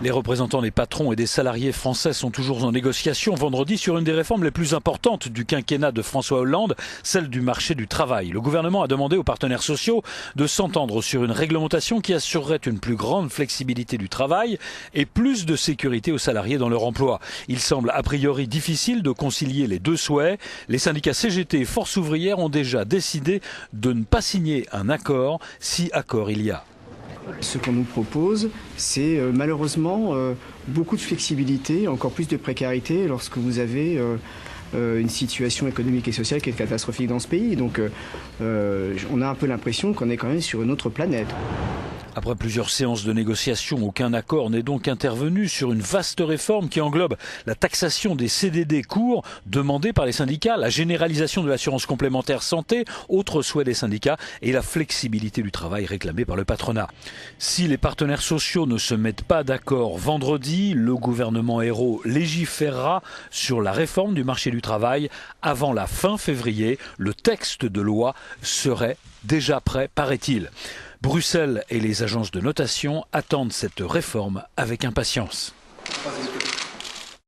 Les représentants des patrons et des salariés français sont toujours en négociation vendredi sur une des réformes les plus importantes du quinquennat de François Hollande, celle du marché du travail. Le gouvernement a demandé aux partenaires sociaux de s'entendre sur une réglementation qui assurerait une plus grande flexibilité du travail et plus de sécurité aux salariés dans leur emploi. Il semble a priori difficile de concilier les deux souhaits. Les syndicats CGT et Force ouvrière ont déjà décidé de ne pas signer un accord, si accord il y a. Ce qu'on nous propose, c'est malheureusement beaucoup de flexibilité, encore plus de précarité lorsque vous avez une situation économique et sociale qui est catastrophique dans ce pays. Donc on a un peu l'impression qu'on est quand même sur une autre planète. Après plusieurs séances de négociation, aucun accord n'est donc intervenu sur une vaste réforme qui englobe la taxation des CDD courts demandés par les syndicats, la généralisation de l'assurance complémentaire santé, autre souhait des syndicats, et la flexibilité du travail réclamée par le patronat. Si les partenaires sociaux ne se mettent pas d'accord vendredi, le gouvernement Ayrault légiférera sur la réforme du marché du travail. Avant la fin février, le texte de loi serait déjà prêt, paraît-il. Bruxelles et les agences de notation attendent cette réforme avec impatience.